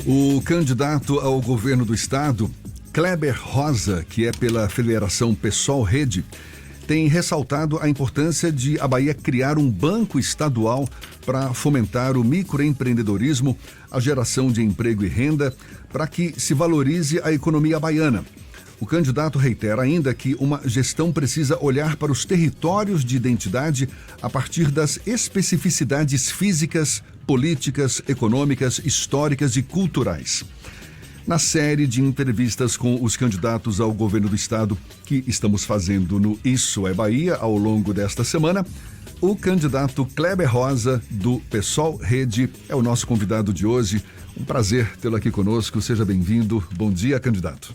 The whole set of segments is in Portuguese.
O candidato ao governo do estado, Kleber Rosa, que é pela Federação PSOL Rede, tem ressaltado a importância de a Bahia criar um banco estadual para fomentar o microempreendedorismo, a geração de emprego e renda, para que se valorize a economia baiana. O candidato reitera ainda que uma gestão precisa olhar para os territórios de identidade a partir das especificidades físicas, políticas, econômicas, históricas e culturais. Na série de entrevistas com os candidatos ao governo do estado que estamos fazendo no Isso é Bahia ao longo desta semana, o candidato Kleber Rosa, do PSOL Rede, é o nosso convidado de hoje. Um prazer tê-lo aqui conosco. Seja bem-vindo. Bom dia, candidato.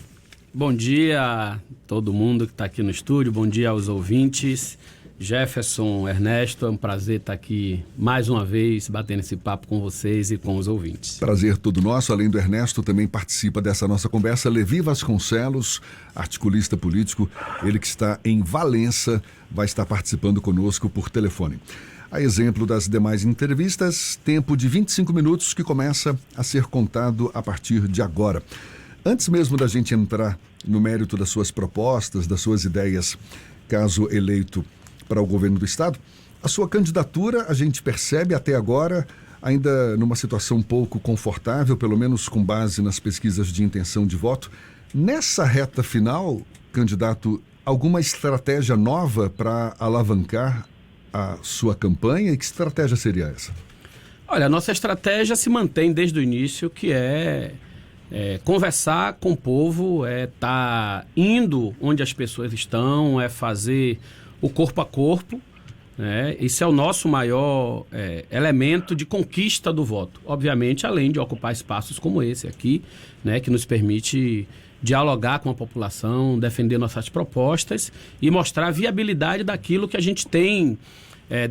Bom dia a todo mundo que está aqui no estúdio, bom dia aos ouvintes. Jefferson, Ernesto, é um prazer estar aqui mais uma vez batendo esse papo com vocês e com os ouvintes. Prazer todo nosso. Além do Ernesto, também participa dessa nossa conversa Levi Vasconcelos, articulista político, ele que está em Valença, vai estar participando conosco por telefone. A exemplo das demais entrevistas, tempo de 25 minutos que começa a ser contado a partir de agora. Antes mesmo da gente entrar no mérito das suas propostas, das suas ideias, caso eleito para o governo do estado, a sua candidatura, a gente percebe até agora, ainda numa situação um pouco confortável, pelo menos com base nas pesquisas de intenção de voto. Nessa reta final, candidato, alguma estratégia nova para alavancar a sua campanha? E que estratégia seria essa? Olha, a nossa estratégia se mantém desde o início, que é conversar com o povo, estar indo onde as pessoas estão, fazer o corpo a corpo, né? Esse é o nosso maior elemento de conquista do voto. Obviamente, além de ocupar espaços como esse aqui, né, que nos permite dialogar com a população, defender nossas propostas e mostrar a viabilidade daquilo que a gente tem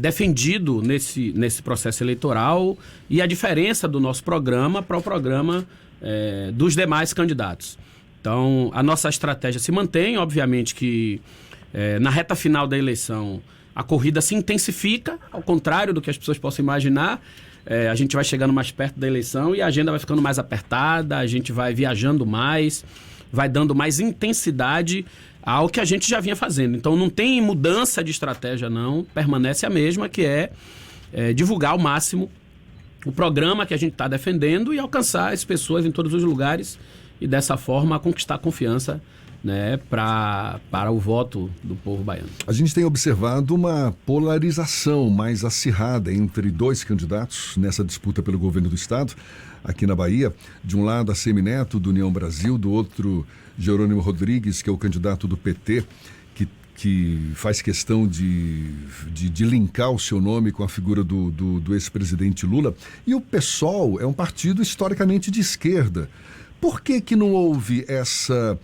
defendido nesse processo eleitoral e a diferença do nosso programa para o programa dos demais candidatos. Então, a nossa estratégia se mantém, obviamente que na reta final da eleição a corrida se intensifica, ao contrário do que as pessoas possam imaginar. A gente vai chegando mais perto da eleição e a agenda vai ficando mais apertada, a gente vai viajando mais, vai dando mais intensidade ao que a gente já vinha fazendo. Então não tem mudança de estratégia não, permanece a mesma, que é divulgar ao máximo o programa que a gente está defendendo e alcançar as pessoas em todos os lugares e dessa forma conquistar a confiança, né, para o voto do povo baiano. A gente tem observado uma polarização mais acirrada entre dois candidatos nessa disputa pelo governo do estado, aqui na Bahia. De um lado, a Semineto, do União Brasil, do outro, Jerônimo Rodrigues, que é o candidato do PT, que faz questão de linkar o seu nome com a figura do ex-presidente Lula. E o PSOL é um partido historicamente de esquerda. Por que não houve essa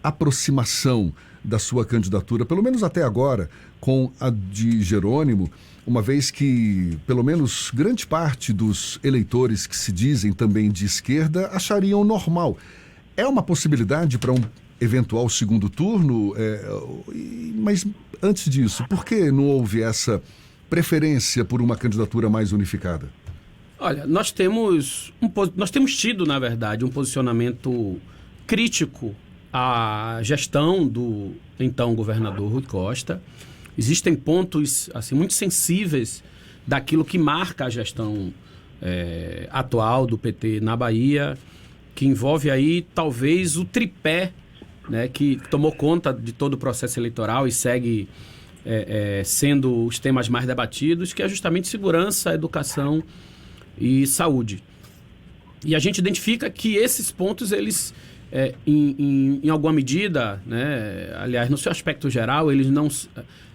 aproximação da sua candidatura, pelo menos até agora, com a de Jerônimo, uma vez que, pelo menos, grande parte dos eleitores que se dizem também de esquerda achariam normal? É uma possibilidade para um eventual segundo turno? Mas, antes disso, por que não houve essa preferência por uma candidatura mais unificada? Olha, nós temos tido, na verdade, um posicionamento crítico à gestão do então governador Rui Costa. Existem pontos assim, muito sensíveis daquilo que marca a gestão atual do PT na Bahia, que envolve aí talvez o tripé, né, que tomou conta de todo o processo eleitoral e segue sendo os temas mais debatidos, que é justamente segurança, educação e saúde. E a gente identifica que esses pontos, eles em alguma medida, né, aliás, no seu aspecto geral, eles não...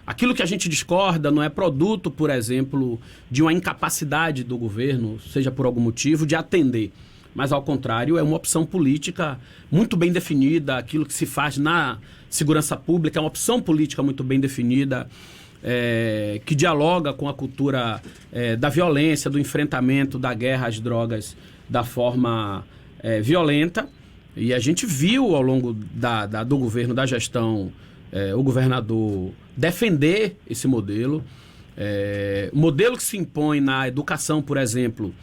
Aquilo que a gente discorda não é produto, por exemplo, de uma incapacidade do governo, seja por algum motivo, de atender. Mas, ao contrário, é uma opção política muito bem definida. Aquilo que se faz na segurança pública é uma opção política muito bem definida, que dialoga com a cultura da violência, do enfrentamento da guerra às drogas da forma violenta. E a gente viu ao longo do governo, da gestão, o governador defender esse modelo. O modelo que se impõe na educação, por exemplo,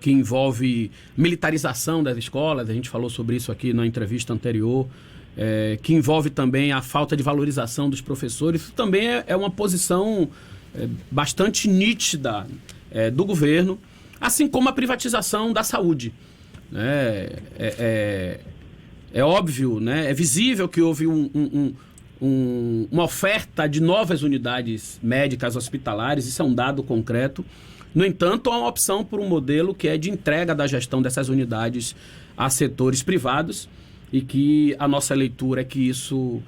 que envolve militarização das escolas, a gente falou sobre isso aqui na entrevista anterior, que envolve também a falta de valorização dos professores. Isso também é uma posição bastante nítida do governo, assim como a privatização da saúde. É óbvio, né? É visível que houve uma oferta de novas unidades médicas hospitalares, isso é um dado concreto. No entanto, há uma opção por um modelo que é de entrega da gestão dessas unidades a setores privados, e que a nossa leitura é que isso,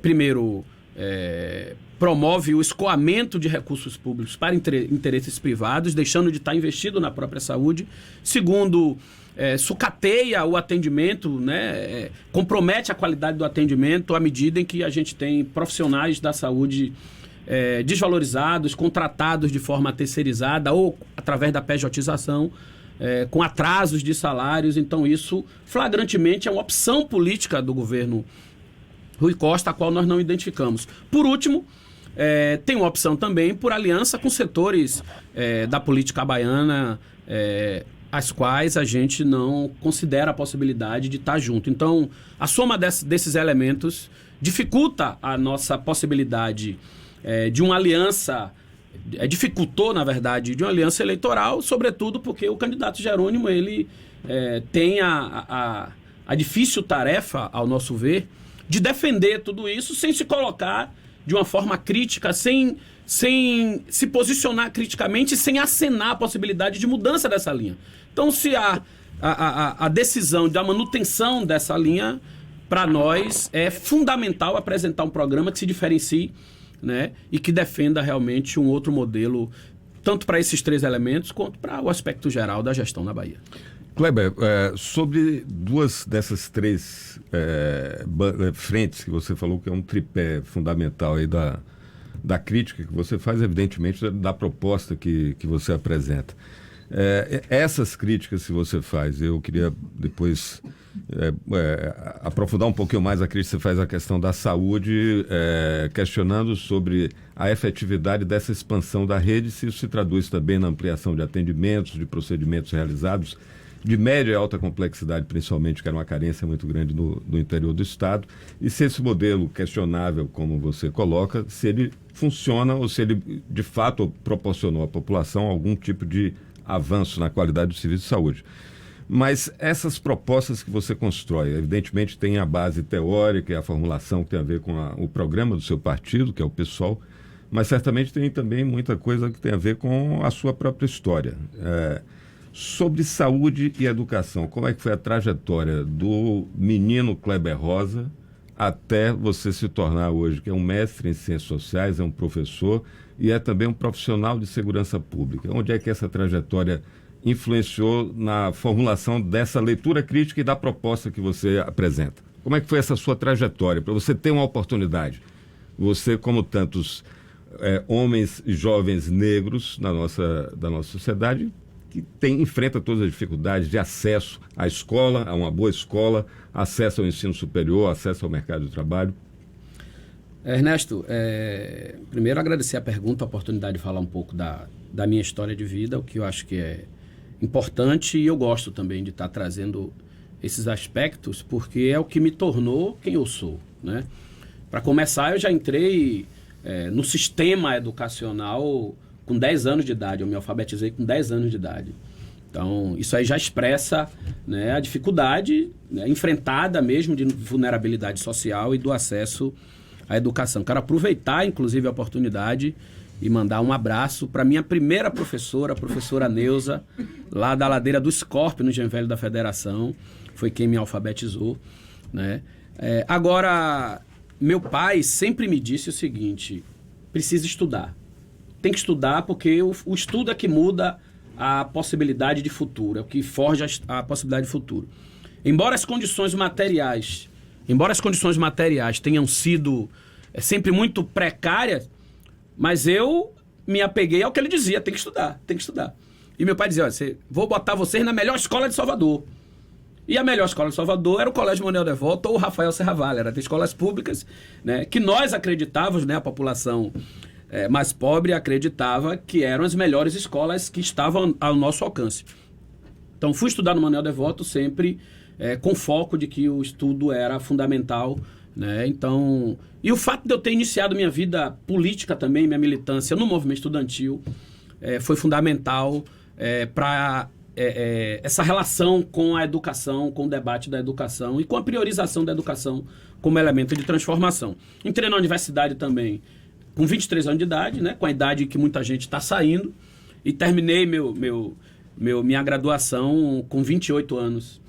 primeiro, promove o escoamento de recursos públicos para interesses privados, deixando de estar investido na própria saúde. Segundo, sucateia o atendimento, né? Compromete a qualidade do atendimento à medida em que a gente tem profissionais da saúde desvalorizados, contratados de forma terceirizada ou através da pejotização, com atrasos de salários. Então isso flagrantemente é uma opção política do governo Rui Costa, a qual nós não identificamos. Por último, tem uma opção também por aliança com setores da política baiana, as quais a gente não considera a possibilidade de estar junto. Então, a soma desses elementos dificulta a nossa possibilidade de uma aliança, dificultou, na verdade, de uma aliança eleitoral, sobretudo porque o candidato Jerônimo, ele tem a difícil tarefa, ao nosso ver, de defender tudo isso sem se colocar de uma forma crítica, sem se posicionar criticamente, sem acenar a possibilidade de mudança dessa linha. Então, se a decisão da manutenção dessa linha, para nós, é fundamental apresentar um programa que se diferencie, né, e que defenda realmente um outro modelo, tanto para esses três elementos, quanto para o aspecto geral da gestão na Bahia. Kleber, sobre duas dessas três frentes que você falou, que é um tripé fundamental aí da crítica que você faz, evidentemente, da proposta que você apresenta. Essas críticas que você faz, eu queria depois aprofundar um pouquinho mais a crítica que você faz à questão da saúde, questionando sobre a efetividade dessa expansão da rede, se isso se traduz também na ampliação de atendimentos, de procedimentos realizados, de média e alta complexidade, principalmente, que era uma carência muito grande no interior do Estado, e se esse modelo questionável, como você coloca, se ele funciona ou se ele, de fato, proporcionou à população algum tipo de avanço na qualidade do serviço de saúde. Mas essas propostas que você constrói, evidentemente, tem a base teórica e a formulação que tem a ver com o programa do seu partido, que é o PSOL, mas certamente tem também muita coisa que tem a ver com a sua própria história. Sobre saúde e educação, como é que foi a trajetória do menino Kleber Rosa até você se tornar hoje, que é um mestre em ciências sociais, é um professor e é também um profissional de segurança pública? Onde é que essa trajetória influenciou na formulação dessa leitura crítica e da proposta que você apresenta? Como é que foi essa sua trajetória para você ter uma oportunidade? Você, como tantos homens e jovens negros da nossa sociedade, que enfrenta todas as dificuldades de acesso à escola, a uma boa escola, acesso ao ensino superior, acesso ao mercado de trabalho. Ernesto, primeiro agradecer a pergunta, a oportunidade de falar um pouco da minha história de vida, o que eu acho que é importante, e eu gosto também de estar trazendo esses aspectos, porque é o que me tornou quem eu sou, né? Para começar, eu já entrei no sistema educacional com 10 anos de idade, eu me alfabetizei com 10 anos de idade. Então, isso aí já expressa, né, a dificuldade, né, enfrentada mesmo de vulnerabilidade social e do acesso à educação. Quero aproveitar, inclusive, a oportunidade e mandar um abraço para minha primeira professora, a professora Neuza, lá da Ladeira do Escórpio, no Engenho Velho da Federação. Foi quem me alfabetizou, né? Agora, meu pai sempre me disse o seguinte: precisa estudar. Tem que estudar, porque o estudo é que muda a possibilidade de futuro, é o que forja a possibilidade de futuro. Embora as condições materiais tenham sido sempre muito precárias, mas eu me apeguei ao que ele dizia: tem que estudar, tem que estudar. E meu pai dizia: olha, vou botar vocês na melhor escola de Salvador. E a melhor escola de Salvador era o Colégio Manuel Devoto ou o Rafael Serra Vale, eram escolas públicas, né, que nós acreditávamos, né, a população mais pobre acreditava que eram as melhores escolas que estavam ao nosso alcance. Então, fui estudar no Manuel Devoto sempre com foco de que o estudo era fundamental, né? Então, e o fato de eu ter iniciado minha vida política também, minha militância no movimento estudantil, foi fundamental para essa relação com a educação, com o debate da educação e com a priorização da educação como elemento de transformação. Entrei na universidade também com 23 anos de idade, né? Com a idade que muita gente está saindo, e terminei minha graduação com 28 anos.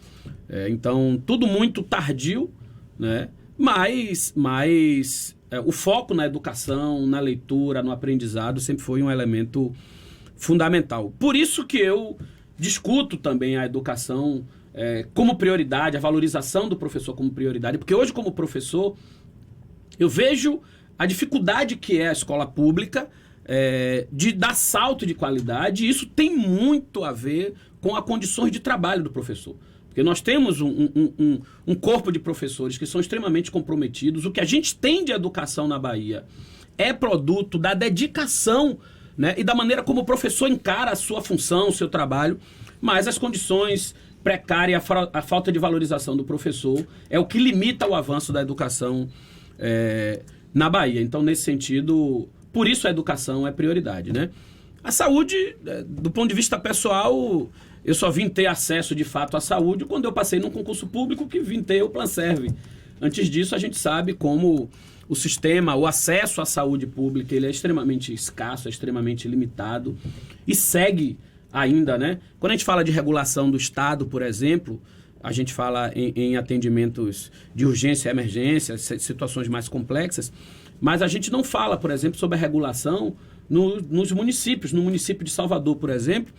Então, tudo muito tardio, né? Mas o foco na educação, na leitura, no aprendizado sempre foi um elemento fundamental. Por isso que eu discuto também a educação como prioridade, a valorização do professor como prioridade, porque hoje, como professor, eu vejo a dificuldade que é a escola pública de dar salto de qualidade, e isso tem muito a ver com as condições de trabalho do professor. Porque nós temos um corpo de professores que são extremamente comprometidos. O que a gente tem de educação na Bahia é produto da dedicação, né, e da maneira como o professor encara a sua função, o seu trabalho, mas as condições precárias, a falta de valorização do professor é o que limita o avanço da educação na Bahia. Então, nesse sentido, por isso a educação é prioridade, né? A saúde, do ponto de vista pessoal, eu só vim ter acesso de fato à saúde quando eu passei num concurso público que vim ter o Planserve. Antes disso, a gente sabe como o sistema, o acesso à saúde pública, ele é extremamente escasso, é extremamente limitado e segue ainda, né? Quando a gente fala de regulação do Estado, por exemplo, a gente fala em atendimentos de urgência e emergência, situações mais complexas, mas a gente não fala, por exemplo, sobre a regulação nos municípios, no município de Salvador, por exemplo,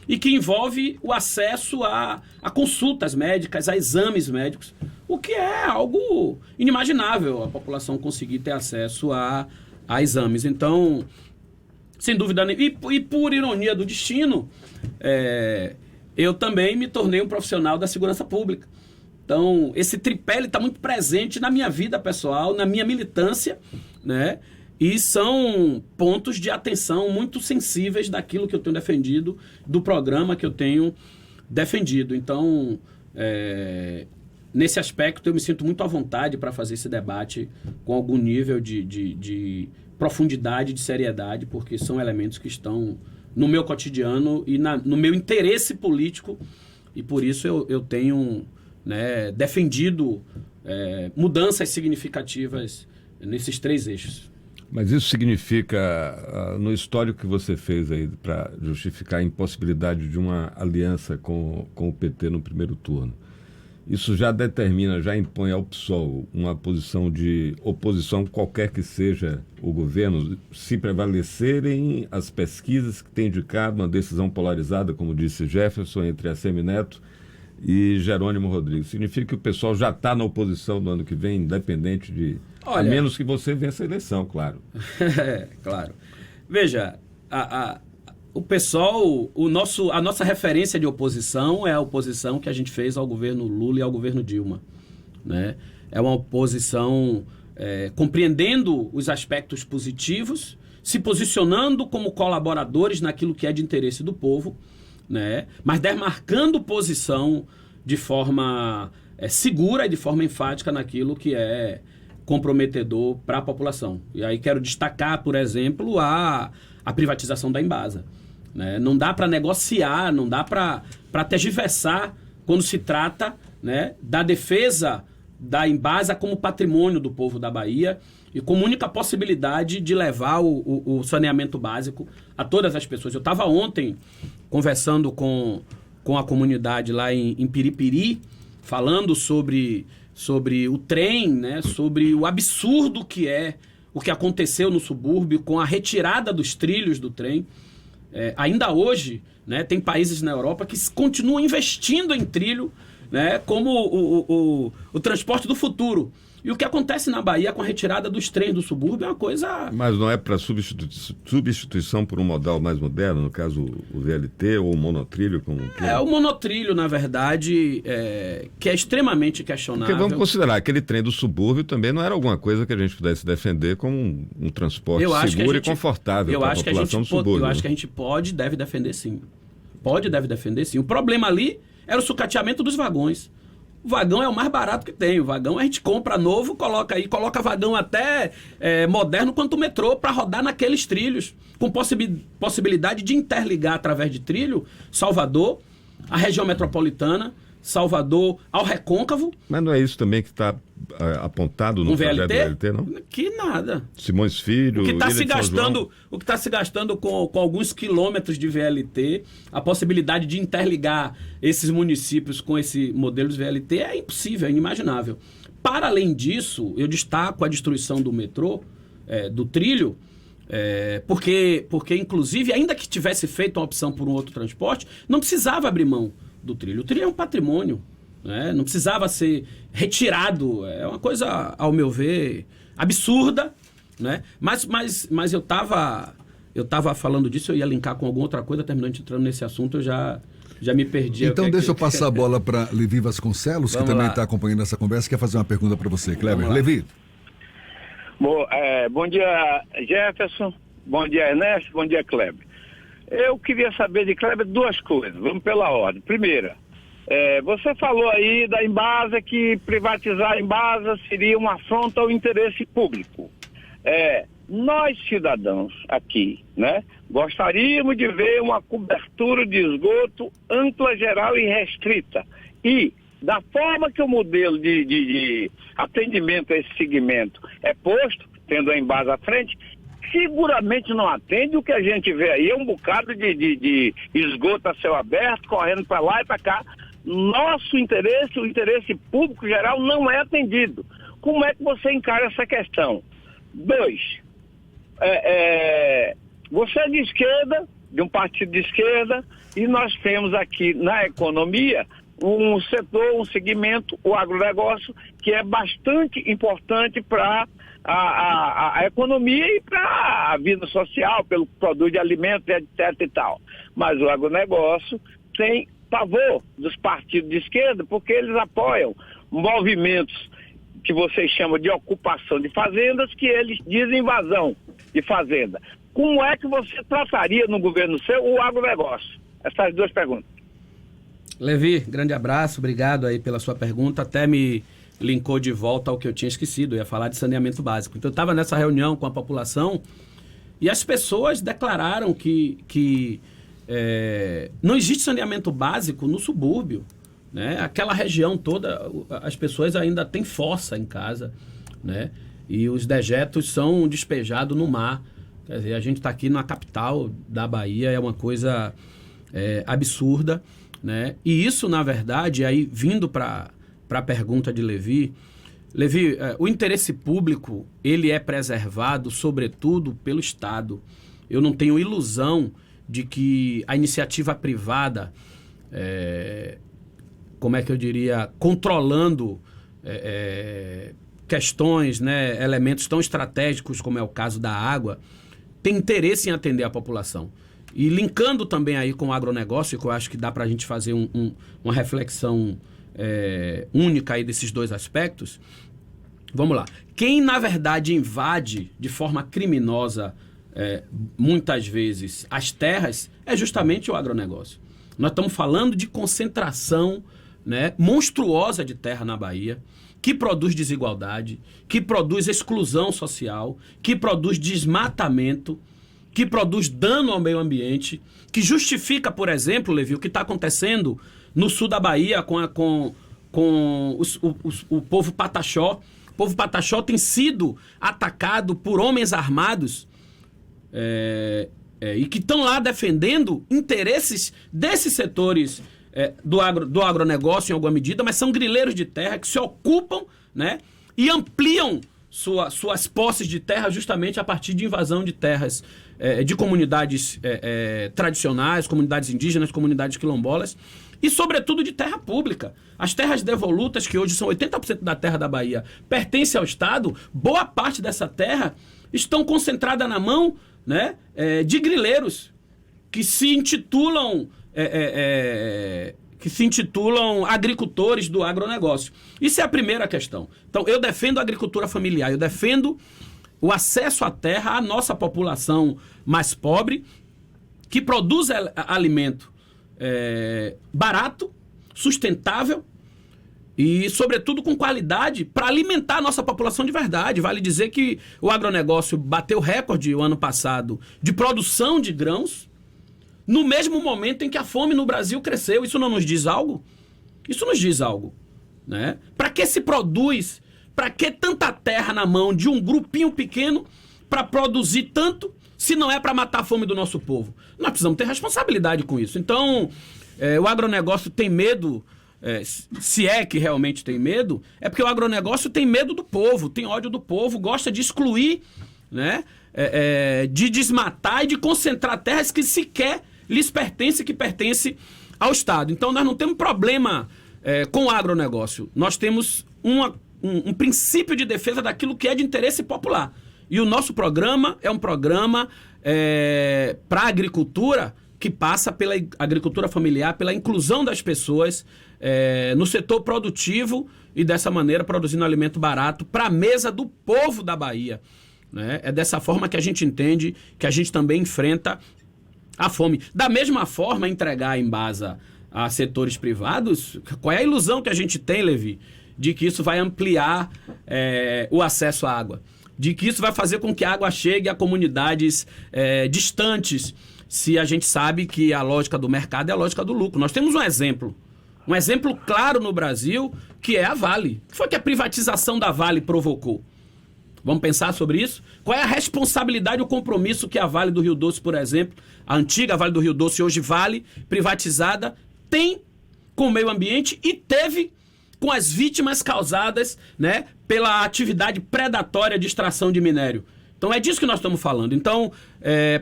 e que envolve o acesso a consultas médicas, a exames médicos, o que é algo inimaginável, a população conseguir ter acesso a exames. Então, sem dúvida nenhuma, e por ironia do destino, eu também me tornei um profissional da segurança pública. Então, esse tripé está muito presente na minha vida pessoal, na minha militância, né? E são pontos de atenção muito sensíveis daquilo que eu tenho defendido, do programa que eu tenho defendido. Então, nesse aspecto, eu me sinto muito à vontade para fazer esse debate com algum nível de profundidade, de seriedade, porque são elementos que estão no meu cotidiano e no meu interesse político, e por isso eu tenho, né, defendido mudanças significativas nesses 3 eixos. Mas isso significa, no histórico que você fez aí para justificar a impossibilidade de uma aliança com o PT no primeiro turno, isso já determina, já impõe ao PSOL uma posição de oposição, qualquer que seja o governo, se prevalecerem as pesquisas que têm indicado uma decisão polarizada, como disse Jefferson, entre Assemineto e Jerônimo Rodrigues. Significa que o pessoal já está na oposição no ano que vem, independente de... Olha, a menos que você vença a eleição, claro. Claro. Veja, o PSOL, a nossa referência de oposição é a oposição que a gente fez ao governo Lula e ao governo Dilma, né? É uma oposição compreendendo os aspectos positivos, se posicionando como colaboradores naquilo que é de interesse do povo, né? Mas demarcando posição de forma segura e de forma enfática naquilo que é comprometedor para a população. E aí quero destacar, por exemplo, a privatização da Embasa, né? Não dá para negociar, não dá para tergiversar quando se trata, né, da defesa da Embasa como patrimônio do povo da Bahia e como única possibilidade de levar o saneamento básico a todas as pessoas. Eu estava ontem conversando com a comunidade lá em Piripiri, falando sobre o trem, né, sobre o absurdo que é o que aconteceu no subúrbio com a retirada dos trilhos do trem. Ainda hoje, né, tem países na Europa que continuam investindo em trilho, né, como o transporte do futuro. E o que acontece na Bahia com a retirada dos trens do subúrbio é uma coisa... Mas não é para substituição por um modal mais moderno, no caso o VLT ou o monotrilho? O monotrilho, na verdade, que é extremamente questionável. Porque vamos considerar que aquele trem do subúrbio também não era alguma coisa que a gente pudesse defender como um transporte seguro e confortável para a população do subúrbio. Eu acho que a gente pode e deve defender, sim. pode e deve defender, sim. O problema ali era o sucateamento dos vagões. O vagão é o mais barato que tem. O vagão a gente compra novo, coloca vagão até moderno quanto o metrô para rodar naqueles trilhos, com possibilidade de interligar através de trilho Salvador, a região metropolitana, Salvador ao Recôncavo. Mas não é isso também que está apontado no projeto do VLT, não? Que nada. Simões Filho, o que está se se gastando com alguns quilômetros de VLT, a possibilidade de interligar esses municípios com esse modelo de VLT é impossível, é inimaginável. Para além disso, eu destaco a destruição do metrô, do trilho, porque inclusive, ainda que tivesse feito uma opção por um outro transporte, não precisava abrir mão do trilho. O trilho é um patrimônio, né? Não precisava ser retirado. É uma coisa, ao meu ver, absurda, né? Mas eu estava falando disso, eu ia linkar com alguma outra coisa, terminando entrando nesse assunto, eu já me perdi. Então deixa eu passar a bola para Levi Vasconcelos, que também está acompanhando essa conversa, quer fazer uma pergunta para você, Kleber. Levi. Bom dia, Jefferson. Bom dia, Ernesto. Bom dia, Kleber. Eu queria saber de Kleber duas coisas. Vamos pela ordem. Primeira, você falou aí da Embasa, que privatizar a Embasa seria uma afronta ao interesse público. Nós, cidadãos aqui, né, gostaríamos de ver uma cobertura de esgoto ampla, geral e restrita. E, da forma que o modelo de atendimento a esse segmento é posto, tendo a Embasa à frente, seguramente não atende. O que a gente vê aí é um bocado de esgoto a céu aberto, correndo para lá e para cá. Nosso interesse, o interesse público geral, não é atendido. Como é que você encara essa questão? 2, você é de esquerda, de um partido de esquerda, e nós temos aqui na economia um setor, um segmento, o agronegócio, que é bastante importante para a economia e para a vida social, pelo produto de alimentos, etc e tal. Mas o agronegócio tem pavor dos partidos de esquerda, porque eles apoiam movimentos que vocês chamam de ocupação de fazendas, que eles dizem invasão de fazenda. Como é que você trataria no governo seu o agronegócio? Essas duas perguntas. Levi, grande abraço, obrigado aí pela sua pergunta, até me linkou de volta ao que eu tinha esquecido, eu ia falar de saneamento básico. Então eu estava nessa reunião com a população e as pessoas declararam que não existe saneamento básico no subúrbio, né? Aquela região toda, as pessoas ainda têm fossa em casa, né? E os dejetos são despejados no mar. Quer dizer, a gente está aqui na capital da Bahia, é uma coisa absurda, né? E isso, na verdade, aí vindo para a pergunta de Levi, o interesse público, ele é preservado, sobretudo, pelo Estado. Eu não tenho ilusão de que a iniciativa privada, controlando questões, né, elementos tão estratégicos como é o caso da água, tem interesse em atender a população. E linkando também aí com o agronegócio, que eu acho que dá para a gente fazer uma reflexão única aí desses dois aspectos, vamos lá. Quem, na verdade, invade de forma criminosa, muitas vezes, as terras, é justamente o agronegócio. Nós estamos falando de concentração, né, monstruosa de terra na Bahia, que produz desigualdade, que produz exclusão social, que produz desmatamento, que produz dano ao meio ambiente, que justifica, por exemplo, Levi, o que está acontecendo no sul da Bahia com o povo Pataxó. O povo Pataxó tem sido atacado por homens armados e que estão lá defendendo interesses desses setores do agronegócio em alguma medida, mas são grileiros de terra que se ocupam, né, e ampliam suas posses de terra justamente a partir de invasão de terras de comunidades tradicionais, comunidades indígenas, comunidades quilombolas e, sobretudo, de terra pública. As terras devolutas, que hoje são 80% da terra da Bahia, pertencem ao Estado, boa parte dessa terra estão concentrada na mão, né, de grileiros que se intitulam agricultores do agronegócio. Isso é a primeira questão. Então, eu defendo a agricultura familiar, eu defendo o acesso à terra à nossa população mais pobre, que produz alimento barato, sustentável e, sobretudo, com qualidade para alimentar a nossa população de verdade. Vale dizer que o agronegócio bateu recorde o ano passado de produção de grãos no mesmo momento em que a fome no Brasil cresceu. Isso não nos diz algo? Isso nos diz algo, né? Para que se produz? Para que tanta terra na mão de um grupinho pequeno para produzir tanto, se não é para matar a fome do nosso povo? Nós precisamos ter responsabilidade com isso. Então, o agronegócio tem medo, se é que realmente tem medo, é porque o agronegócio tem medo do povo, tem ódio do povo, gosta de excluir, né? De desmatar e de concentrar terras que sequer lhes pertencem, que pertencem ao Estado. Então, nós não temos problema com o agronegócio. Nós temos um princípio de defesa daquilo que é de interesse popular. E o nosso programa é um programa para a agricultura que passa pela agricultura familiar, pela inclusão das pessoas no setor produtivo e, dessa maneira, produzindo alimento barato para a mesa do povo da Bahia, né? É dessa forma que a gente entende que a gente também enfrenta a fome. Da mesma forma, entregar a Embasa a setores privados, qual é a ilusão que a gente tem, Levi, de que isso vai ampliar o acesso à água, de que isso vai fazer com que a água chegue a comunidades distantes, se a gente sabe que a lógica do mercado é a lógica do lucro. Nós temos um exemplo claro no Brasil, que é a Vale. O que foi que a privatização da Vale provocou? Vamos pensar sobre isso? Qual é a responsabilidade e o compromisso que a Vale do Rio Doce, por exemplo, a antiga Vale do Rio Doce, hoje Vale, privatizada, tem com o meio ambiente e teve com as vítimas causadas, né, pela atividade predatória de extração de minério? Então é disso que nós estamos falando. Então,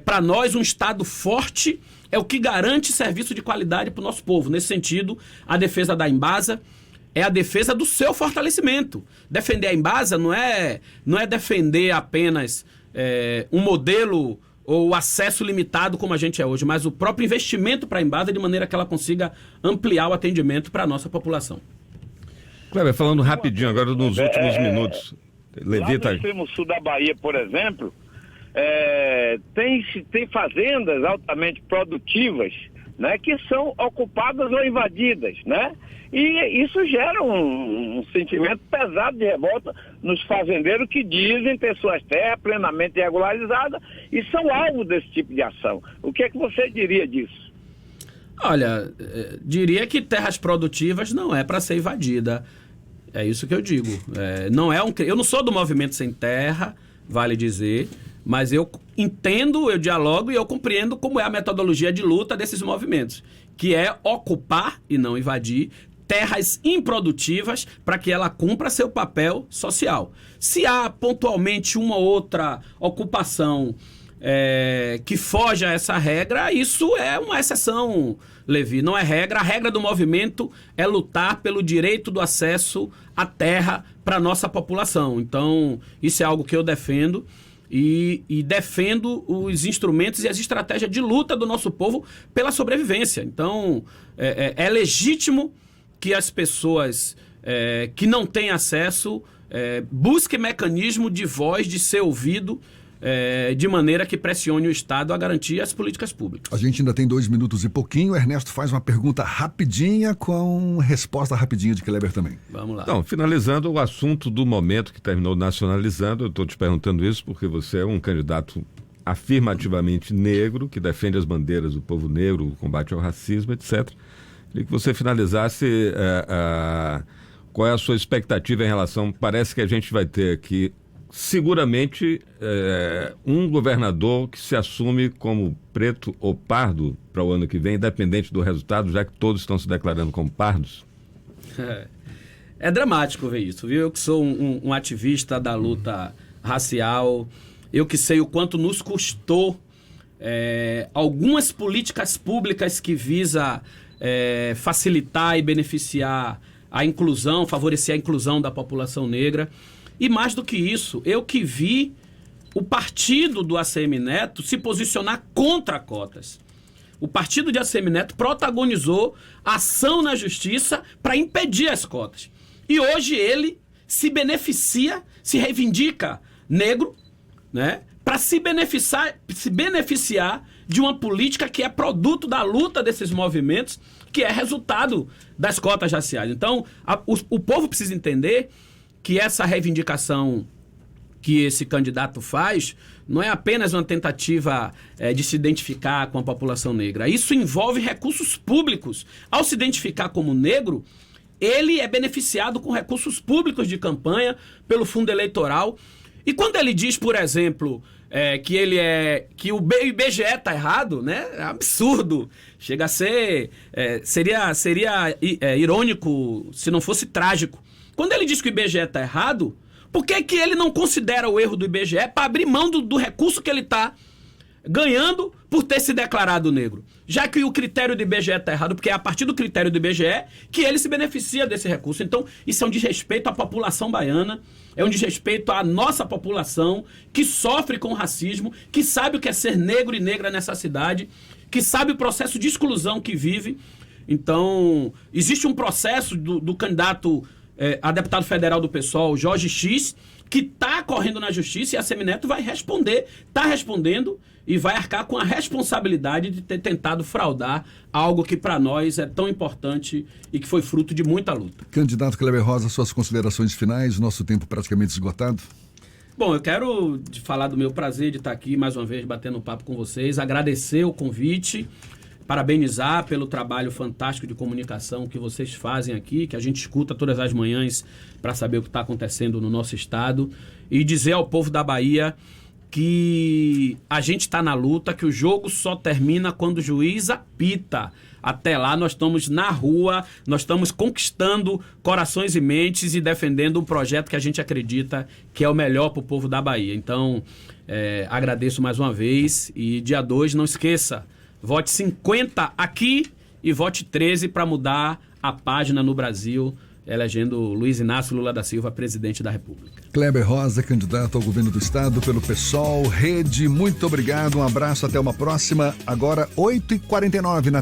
para nós, um Estado forte é o que garante serviço de qualidade para o nosso povo. Nesse sentido, a defesa da Embasa é a defesa do seu fortalecimento. Defender a Embasa não é defender apenas um modelo ou acesso limitado como a gente é hoje, mas o próprio investimento para a Embasa de maneira que ela consiga ampliar o atendimento para a nossa população. Kleber, falando rapidinho agora nos últimos minutos. Levi, lá no extremo sul da Bahia, por exemplo, tem fazendas altamente produtivas, né, que são ocupadas ou invadidas, né? E isso gera um sentimento pesado de revolta nos fazendeiros que dizem ter suas terras plenamente regularizadas e são alvo desse tipo de ação. O que é que você diria disso? Olha, diria que terras produtivas não é para ser invadida. É isso que eu digo. Eu não sou do Movimento Sem Terra, vale dizer, mas eu entendo, eu dialogo e eu compreendo como é a metodologia de luta desses movimentos, que é ocupar e não invadir terras improdutivas para que ela cumpra seu papel social. Se há pontualmente uma outra ocupação que foge a essa regra, isso é uma exceção, Levi, não é regra. A regra do movimento é lutar pelo direito do acesso à terra para a nossa população. Então, isso é algo que eu defendo e defendo os instrumentos e as estratégias de luta do nosso povo pela sobrevivência. Então, é legítimo que as pessoas que não têm acesso busquem mecanismo de voz, de ser ouvido, de maneira que pressione o Estado a garantir as políticas públicas. A gente ainda tem 2 minutos e pouquinho. O Ernesto faz uma pergunta rapidinha com resposta rapidinha de Kleber também. Vamos lá. Então, finalizando o assunto do momento que terminou nacionalizando, eu estou te perguntando isso porque você é um candidato afirmativamente negro, que defende as bandeiras do povo negro, o combate ao racismo, etc. Queria que você finalizasse qual é a sua expectativa em relação... Parece que a gente vai ter aqui seguramente um governador que se assume como preto ou pardo para o ano que vem, independente do resultado, já que todos estão se declarando como pardos? É dramático ver isso, viu? Eu que sou um ativista da luta racial, eu que sei o quanto nos custou algumas políticas públicas que visa facilitar e beneficiar a inclusão, favorecer a inclusão da população negra. E mais do que isso, eu que vi o partido do ACM Neto se posicionar contra cotas. O partido de ACM Neto protagonizou ação na justiça para impedir as cotas. E hoje ele se beneficia, se reivindica negro, né, para se beneficiar de uma política que é produto da luta desses movimentos, que é resultado das cotas raciais. Então, o povo precisa entender que essa reivindicação que esse candidato faz não é apenas uma tentativa de se identificar com a população negra. Isso envolve recursos públicos. Ao se identificar como negro, ele é beneficiado com recursos públicos de campanha pelo fundo eleitoral. E quando ele diz, por exemplo, que o IBGE está errado, né? É absurdo. Chega a ser... seria irônico se não fosse trágico. Quando ele diz que o IBGE está errado, por que ele não considera o erro do IBGE para abrir mão do recurso que ele está ganhando por ter se declarado negro? Já que o critério do IBGE está errado, porque é a partir do critério do IBGE que ele se beneficia desse recurso. Então, isso é um desrespeito à população baiana, é um desrespeito à nossa população que sofre com racismo, que sabe o que é ser negro e negra nessa cidade, que sabe o processo de exclusão que vive. Então, existe um processo do candidato a deputado federal do PSOL, Jorge X, que está correndo na justiça, e a Semineto vai responder, está respondendo e vai arcar com a responsabilidade de ter tentado fraudar algo que para nós é tão importante e que foi fruto de muita luta. Candidato Kleber Rosa, suas considerações finais, nosso tempo praticamente esgotado. Bom, eu quero falar do meu prazer de estar aqui mais uma vez batendo um papo com vocês, agradecer o convite, parabenizar pelo trabalho fantástico de comunicação que vocês fazem aqui, que a gente escuta todas as manhãs para saber o que está acontecendo no nosso estado, e dizer ao povo da Bahia que a gente está na luta, que o jogo só termina quando o juiz apita. Até lá nós estamos na rua, nós estamos conquistando corações e mentes e defendendo um projeto que a gente acredita que é o melhor para o povo da Bahia. Então, agradeço mais uma vez e dia 2, não esqueça, vote 50 aqui e vote 13 para mudar a página no Brasil, elegendo Luiz Inácio Lula da Silva presidente da República. Kleber Rosa, candidato ao governo do estado pelo PSOL, Rede, muito obrigado, um abraço, até uma próxima. Agora 8h49 na